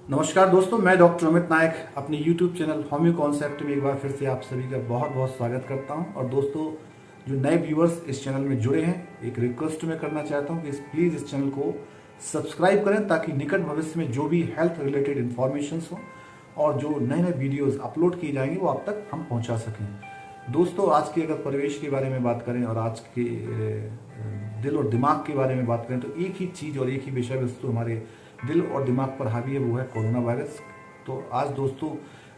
नमस्कार दोस्तों, मैं डॉक्टर अमित नायक अपने YouTube चैनल होम्यो कॉन्सेप्ट में एक बार फिर से आप सभी का बहुत बहुत स्वागत करता हूं। और दोस्तों, जो नए व्यूअर्स इस चैनल में जुड़े हैं, एक रिक्वेस्ट मैं करना चाहता हूं कि प्लीज़ इस चैनल को सब्सक्राइब करें ताकि निकट भविष्य में जो भी हेल्थ रिलेटेड इन्फॉर्मेशन हो और जो नए नए वीडियोज़ अपलोड किए जाएंगे वो आप तक हम पहुँचा सकें। दोस्तों, आज के अगर परिवेश के बारे में बात करें और आज के दिल और दिमाग के बारे में बात करें तो एक ही चीज़ और एक ही विषय वस्तु हमारे दिल और दिमाग पर हावी है, वो है कोरोना वायरस। तो आज दोस्तों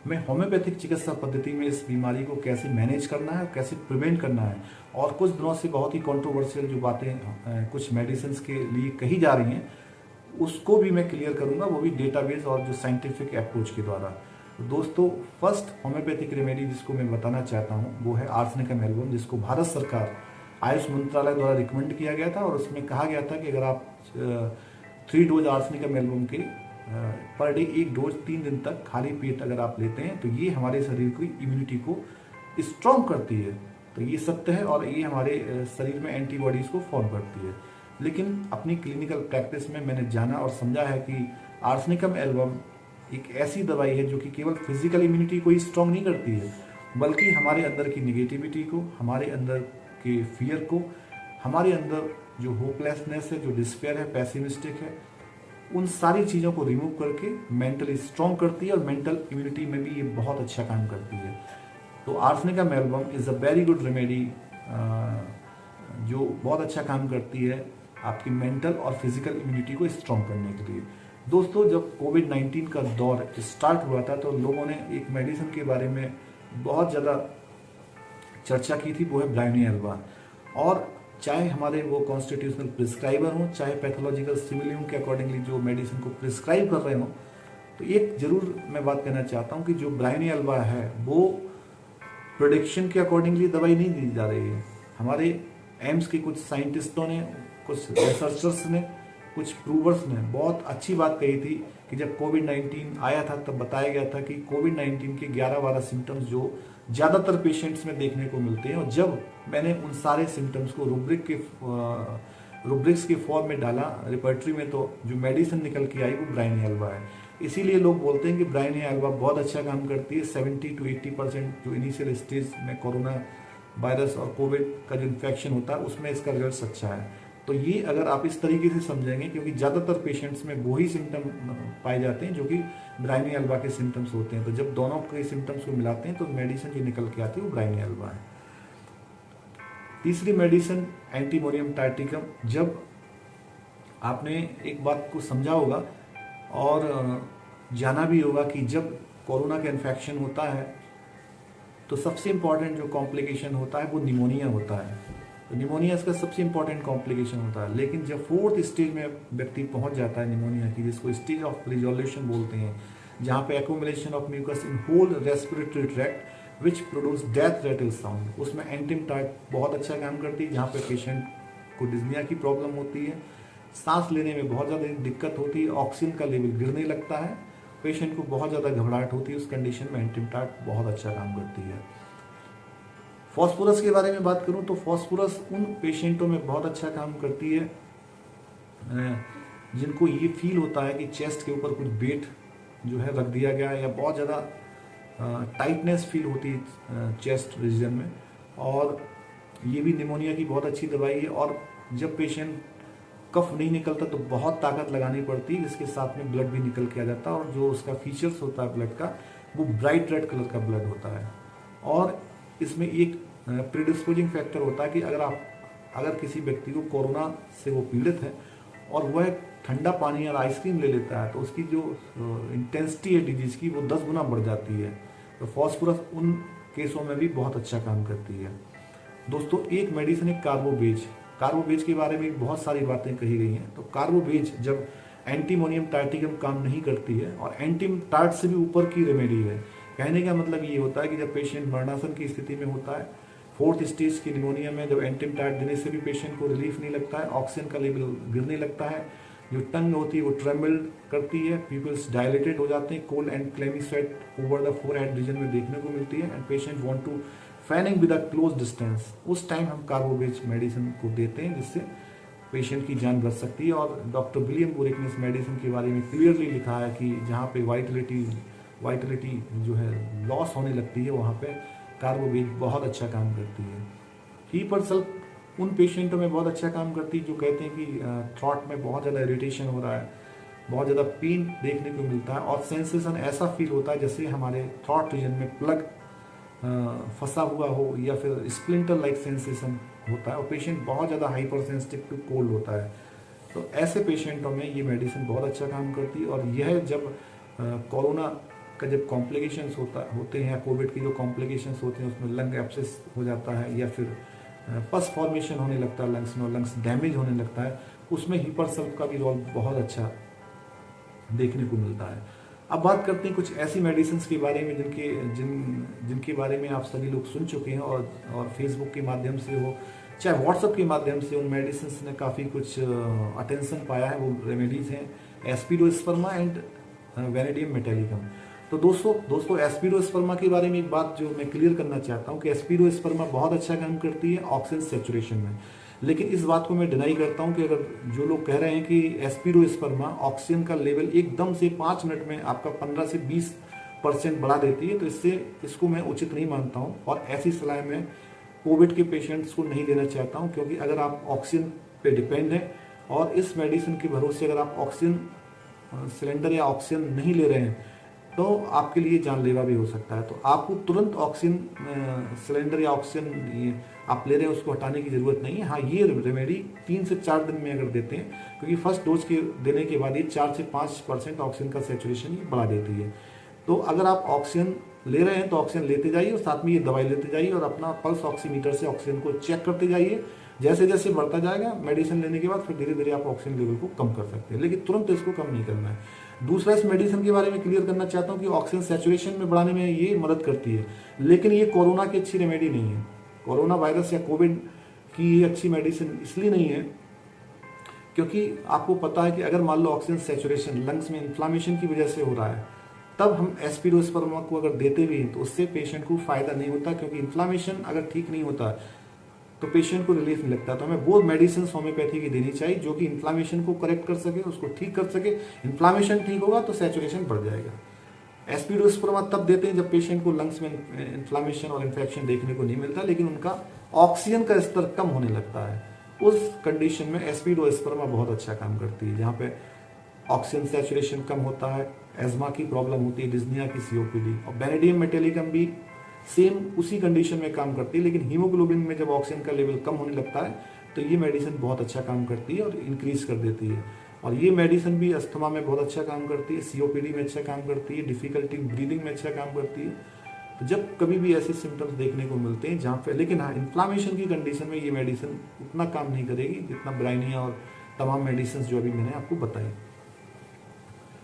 मैं होम्योपैथिक चिकित्सा पद्धति में इस बीमारी को कैसे मैनेज करना है, कैसे प्रिवेंट करना है, और कुछ दिनों से बहुत ही कंट्रोवर्शियल जो बातें कुछ मेडिसिन के लिए कही जा रही हैं उसको भी मैं क्लियर करूंगा, वो भी डेटाबेस और जो साइंटिफिक अप्रोच के द्वारा। तो दोस्तों, फर्स्ट होम्योपैथिक रेमेडी जिसको मैं बताना चाहता हूँ वो है आर्सेनिकम एल्बम, जिसको भारत सरकार आयुष मंत्रालय द्वारा रिकमेंड किया गया था और उसमें कहा गया था कि अगर आप 3 डोज आर्सेनिकम एल्बम के पर डे 1 डोज 3 दिन तक खाली पेट अगर आप लेते हैं तो ये हमारे शरीर की इम्यूनिटी को स्ट्रॉन्ग करती है। तो ये सत्य है और ये हमारे शरीर में एंटीबॉडीज को फॉर्म करती है। लेकिन अपनी क्लिनिकल प्रैक्टिस में मैंने जाना और समझा है कि आर्सेनिकम एल्बम एक ऐसी दवाई है जो कि केवल फिजिकल इम्यूनिटी को ही स्ट्रॉन्ग नहीं करती है, बल्कि हमारे अंदर की निगेटिविटी को, हमारे अंदर के फियर को, हमारे अंदर जो होपलेसनेस है, जो डिस्पेयर है, पैसिमिस्टिक है, उन सारी चीज़ों को रिमूव करके मेंटली स्ट्रॉन्ग करती है और मेंटल इम्यूनिटी में भी ये बहुत अच्छा काम करती है। तो arsenicum album is a very good remedy जो बहुत अच्छा काम करती है आपकी मेंटल और फिजिकल इम्यूनिटी को स्ट्रॉन्ग करने के लिए। दोस्तों, जब कोविड-19 का दौर स्टार्ट हुआ था तो लोगों ने एक मेडिसिन के बारे में बहुत ज़्यादा चर्चा की थी, वो है ब्रायोनिया एल्बा। और चाहे हमारे वो कॉन्स्टिट्यूशनल प्रिस्क्राइबर हों, चाहे पैथोलॉजिकल सिमिलियम के अकॉर्डिंगली जो मेडिसिन को प्रिस्क्राइब कर रहे हों, तो एक जरूर मैं बात कहना चाहता हूं कि जो ब्रायोनिया एल्बा है वो प्रोडिक्शन के अकॉर्डिंगली दवाई नहीं दी जा रही है। हमारे एम्स के कुछ साइंटिस्टों ने, कुछ रिसर्चर्स ने, कुछ प्रूवर्स ने बहुत अच्छी बात कही थी कि जब कोविड-19 आया था तब बताया गया था कि कोविड-19 के 11-12 सिम्टम्स जो ज़्यादातर पेशेंट्स में देखने को मिलते हैं, और जब मैंने उन सारे सिम्टम्स को रुब्रिक्स के फॉर्म में डाला रिपर्टरी में, तो जो मेडिसिन निकल के आई वो ब्रायोनिया एल्बा है। इसीलिए लोग बोलते हैं कि ब्रायोनिया एल्बा बहुत अच्छा काम करती है। 70 to 80% जो इनिशियल स्टेज में कोरोना वायरस और कोविड का जो इन्फेक्शन होता है उसमें इसका रिजल्ट अच्छा है। तो ये अगर आप इस तरीके से समझेंगे, क्योंकि ज़्यादातर पेशेंट्स में वही सिम्टम पाए जाते हैं जो कि ब्रायोनिया एल्बा के सिम्टम्स होते हैं, तो जब दोनों के सिम्टम्स को मिलाते हैं तो मेडिसिन जो निकल के आती है वो ब्रायोनिया एल्बा है। तीसरी मेडिसिन एंटीमोनियम टार्टिकम। जब आपने एक बात को समझा होगा और जाना भी होगा कि जब कोरोना का इन्फेक्शन होता है तो सबसे इम्पॉर्टेंट जो कॉम्प्लिकेशन होता है वो निमोनिया होता है। तो निमोनिया इसका सबसे इंपॉर्टेंट कॉम्प्लिकेशन होता है। लेकिन जब 4th स्टेज में व्यक्ति पहुंच जाता है निमोनिया की, जिसको स्टेज ऑफ रिजोल्यूशन बोलते हैं, जहां पे accumulation of mucus in whole respiratory tract which produce death rattle sound, उसमें एंटीमटार्ट बहुत अच्छा काम करती है। जहाँ पे पेशेंट को डिस्निया की प्रॉब्लम होती है, सांस लेने में बहुत ज़्यादा दिक्कत होती है, ऑक्सीजन का लेवल गिरने लगता है, पेशेंट को बहुत ज़्यादा घबराहट होती है, उस कंडीशन में एंटीमटार्ट बहुत अच्छा काम करती है। फॉस्फोरस के बारे में बात करूं तो फॉस्फोरस उन पेशेंटों में बहुत अच्छा काम करती है जिनको ये फील होता है कि चेस्ट के ऊपर कुछ वेट जो है रख दिया गया है, या बहुत ज़्यादा टाइटनेस फील होती है चेस्ट रीजन में, और ये भी निमोनिया की बहुत अच्छी दवाई है। और जब पेशेंट कफ नहीं निकलता तो बहुत ताकत लगानी पड़ती है, जिसके साथ में ब्लड भी निकल के आ जाता है, और जो उसका फीचर्स होता है ब्लड का वो ब्राइट रेड कलर का ब्लड होता है। और इसमें एक प्रीडिस्पोजिंग फैक्टर होता है कि अगर किसी व्यक्ति को कोरोना से वो पीड़ित है और वह ठंडा पानी और आइसक्रीम ले लेता है तो उसकी जो इंटेंसिटी है डिजीज की वो 10 गुना बढ़ जाती है। तो फॉस्फोरस उन केसों में भी बहुत अच्छा काम करती है। दोस्तों, एक मेडिसिन है कार्बोवेज। कार्बोवेज के बारे में बहुत सारी बातें कही गई हैं। तो कार्बोवेज जब एंटीमोनियम टार्टिकम काम नहीं करती है, और एंटीमटार्ट से भी ऊपर की रेमेडी है। कहने का मतलब ये होता है कि जब पेशेंट मरणासन की स्थिति में होता है, 4th स्टेज की निमोनिया में जब एंटीमटार्ट देने से भी पेशेंट को रिलीफ नहीं लगता है, ऑक्सीजन का लेवल गिरने लगता है, जो टंग होती है वो ट्रेम्बल करती है, पीपल्स डायलेटेड हो जाते हैं, cold and clammy sweat over the forehead region में देखने को मिलती है, and patient want to fanning with a close distance. उस टाइम हम कार्बोवेज मेडिसिन को देते हैं, जिससे पेशेंट की जान बच सकती है। और डॉक्टर विलियम बुरेक ने इस मेडिसिन के बारे में क्लियरली लिखा है कि जहाँ पे वाइटलिटी जो है लॉस होने लगती है, वहाँ पे कार्बोवेज बहुत अच्छा काम करती है। ही पर सेल्फ उन पेशेंटों में बहुत अच्छा काम करती है जो कहते हैं कि थ्रॉट में बहुत ज़्यादा इरिटेशन हो रहा है, बहुत ज़्यादा पेन देखने को मिलता है और सेंसेशन ऐसा फील होता है जैसे हमारे थ्रॉट रीजन में प्लग फंसा हुआ हो या फिर स्प्लिंटर लाइक सेंसेशन होता है और पेशेंट बहुत ज़्यादा हाइपर सेंसिटिव टू कोल्ड होता है। तो ऐसे पेशेंटों में ये मेडिसिन बहुत अच्छा काम करती है। और यह जब कोरोना का जब कॉम्प्लिकेशंस होते हैं, कोविड की जो कॉम्प्लिकेशंस होते हैं उसमें लंग एब्सेस हो जाता है या फिर पस फॉर्मेशन होने लगता है लंग्स में और लंग्स डैमेज होने लगता है, उसमें हीपरसल्फ का भी रोल बहुत अच्छा देखने को मिलता है। अब बात करते हैं कुछ ऐसी मेडिसिन के बारे में जिनके बारे में आप सभी लोग सुन चुके हैं और फेसबुक के माध्यम से हो चाहे व्हाट्सएप के माध्यम से उन मेडिसिन ने काफ़ी कुछ अटेंशन पाया है। वो रेमेडीज हैं एस्पिडोस्पर्मा एंड वेनेडियम मेटालिकम। तो दोस्तों एस्पिडोस्पर्मा के बारे में एक बात जो मैं क्लियर करना चाहता हूँ कि एस्पिडोस्पर्मा बहुत अच्छा काम करती है ऑक्सीजन सेचुरेशन में। लेकिन इस बात को मैं डिनाई करता हूं कि अगर जो लोग कह रहे हैं कि एस्पिडोस्पर्मा ऑक्सीजन का लेवल एकदम से 5 मिनट में आपका 15 से 20% बढ़ा देती है, तो इसको मैं उचित नहीं मानता हूं और ऐसी सलाह मैं कोविड के पेशेंट्स को नहीं देना चाहता हूं। क्योंकि अगर आप ऑक्सीजन पे डिपेंड हैं और इस मेडिसिन के भरोसे अगर आप ऑक्सीजन सिलेंडर या ऑक्सीजन नहीं ले रहे हैं तो आपके लिए जानलेवा भी हो सकता है। तो आपको तुरंत ऑक्सीजन सिलेंडर या ऑक्सीजन आप ले रहे हैं उसको हटाने की जरूरत नहीं है। हाँ, ये रेमेडी 3 से 4 दिन में अगर देते हैं, क्योंकि फर्स्ट डोज के देने के बाद ये 4 से 5% ऑक्सीजन का सेचुरेशन ये बढ़ा देती है। तो अगर आप ऑक्सीजन ले रहे हैं तो ऑक्सीजन लेते जाइए और साथ में ये दवाई लेते जाइए और अपना पल्स ऑक्सीमीटर से ऑक्सीजन को चेक करते जाइए। जैसे जैसे बढ़ता जाएगा मेडिसिन लेने के बाद फिर धीरे धीरे आप ऑक्सीजन लेवल को कम कर सकते हैं, लेकिन तुरंत इसको कम नहीं करना है। दूसरा, इस मेडिसिन के बारे में क्लियर करना चाहता हूँ कि ऑक्सीजन सैचुरेशन में बढ़ाने में ये मदद करती है, लेकिन ये कोरोना की अच्छी रेमेडी नहीं है। कोरोना वायरस या कोविड की ये अच्छी मेडिसिन इसलिए नहीं है क्योंकि आपको पता है कि अगर मान लो ऑक्सीजन सैचुरेशन लंग्स में इन्फ्लामेशन की वजह से हो रहा है, तब हम एस्पिडोस्पर्मा को अगर देते भी हैं तो उससे पेशेंट को फायदा नहीं होता, क्योंकि इन्फ्लामेशन अगर ठीक नहीं होता तो पेशेंट को रिलीफ नहीं लगता। तो हमें वो मेडिसिन होम्योपैथी की देनी चाहिए जो कि इन्फ्लामेशन को करेक्ट कर सके, उसको ठीक कर सके। इन्फ्लामेशन ठीक होगा तो सैचुरेशन बढ़ जाएगा। एस्पिडोस्पर्मा तब देते हैं जब पेशेंट को लंग्स में इन्फ्लामेशन और इन्फेक्शन देखने को नहीं मिलता, लेकिन उनका ऑक्सीजन का स्तर कम होने लगता है। उस कंडीशन में एस्पिडोस्पर्मा बहुत अच्छा काम करती है, जहाँ पे ऑक्सीजन सैचुरेशन कम होता है, एज्मा की प्रॉब्लम होती है, डिस्निया की सीओपीडी। और वेनेडियम मेटालिकम भी सेम उसी कंडीशन में काम करती है, लेकिन हीमोग्लोबिन में जब ऑक्सीजन का लेवल कम होने लगता है तो ये मेडिसिन बहुत अच्छा काम करती है और इंक्रीज कर देती है। और ये मेडिसिन भी अस्थमा में बहुत अच्छा काम करती है, सीओपीडी में अच्छा काम करती है, डिफिकल्टी ब्रीदिंग में अच्छा काम करती है। तो जब कभी भी ऐसे सिम्टम्स देखने को मिलते हैं जहाँ पे, लेकिन हाँ, इन्फ्लामेशन की कंडीशन में ये मेडिसिन उतना काम नहीं करेगी जितना ब्राइनिया और तमाम मेडिसिन जो अभी मैंने आपको बताई।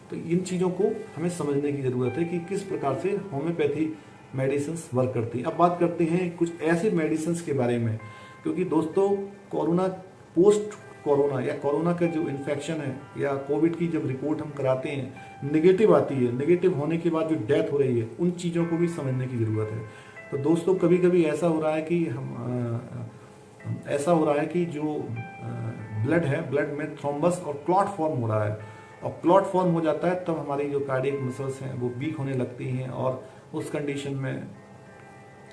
तो इन चीज़ों को हमें समझने की ज़रूरत है कि किस प्रकार से होम्योपैथी मेडिसिन वर्क करती है। अब बात करते हैं कुछ ऐसे मेडिसिन के बारे में, क्योंकि दोस्तों कोरोना पोस्ट कोरोना या कोरोना का जो इन्फेक्शन है या कोविड की जब रिपोर्ट हम कराते हैं नेगेटिव आती है, नेगेटिव होने के बाद जो डेथ हो रही है, उन चीज़ों को भी समझने की ज़रूरत है। तो दोस्तों कभी कभी ऐसा हो रहा है कि जो ब्लड है, ब्लड में थ्रोम्बस और क्लॉट फॉर्म हो रहा है, और क्लॉट फॉर्म हो जाता है तब हमारी जो कार्डियक मसल्स हैं वो वीक होने लगती हैं और उस कंडीशन में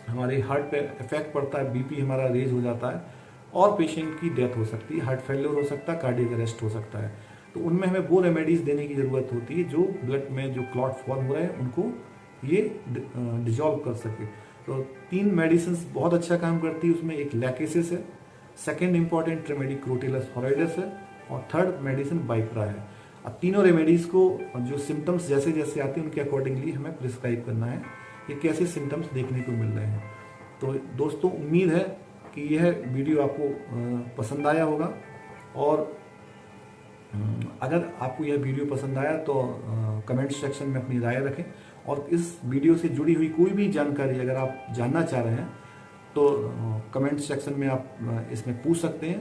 हमारे हार्ट पे इफेक्ट पड़ता है, बीपी हमारा रेज हो जाता है और पेशेंट की डेथ हो सकती है, हार्ट फेलियर हो सकता है, कार्डियक अरेस्ट हो सकता है। तो उनमें हमें वो रेमेडीज देने की ज़रूरत होती है जो ब्लड में जो क्लॉट फॉर्म हो रहे हैं उनको ये डिजॉल्व कर सके। तो 3 मेडिसिन बहुत अच्छा काम करती है उसमें। एक लैकेसिस है, सेकेंड इंपॉर्टेंट रेमेडी क्रोटिलस हॉराइडस है और थर्ड मेडिसिन बाइप्रा है। अब तीनों रेमेडीज को जो सिम्टम्स जैसे जैसे आते हैं उनके अकॉर्डिंगली हमें प्रिस्क्राइब करना है कि कैसे सिम्टम्स देखने को मिल रहे हैं। तो दोस्तों उम्मीद है कि यह वीडियो आपको पसंद आया होगा, और अगर आपको यह वीडियो पसंद आया तो कमेंट सेक्शन में अपनी राय रखें, और इस वीडियो से जुड़ी हुई कोई भी जानकारी अगर आप जानना चाह रहे हैं तो कमेंट सेक्शन में आप इसमें पूछ सकते हैं।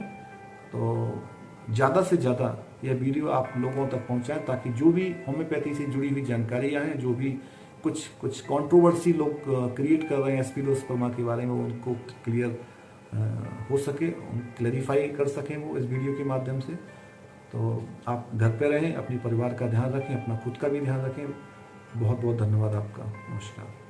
तो ज़्यादा से ज़्यादा यह वीडियो आप लोगों तक पहुंचाएं ताकि जो भी होम्योपैथी से जुड़ी हुई जानकारियां हैं, जो भी कुछ कंट्रोवर्सी लोग क्रिएट कर रहे हैं एस्पिडोस्पर्मा के बारे में, उनको क्लियर हो सके क्लैरिफाई कर सकें वो इस वीडियो के माध्यम से। तो आप घर पे रहें, अपने परिवार का ध्यान रखें, अपना खुद का भी ध्यान रखें। बहुत बहुत धन्यवाद आपका। नमस्कार।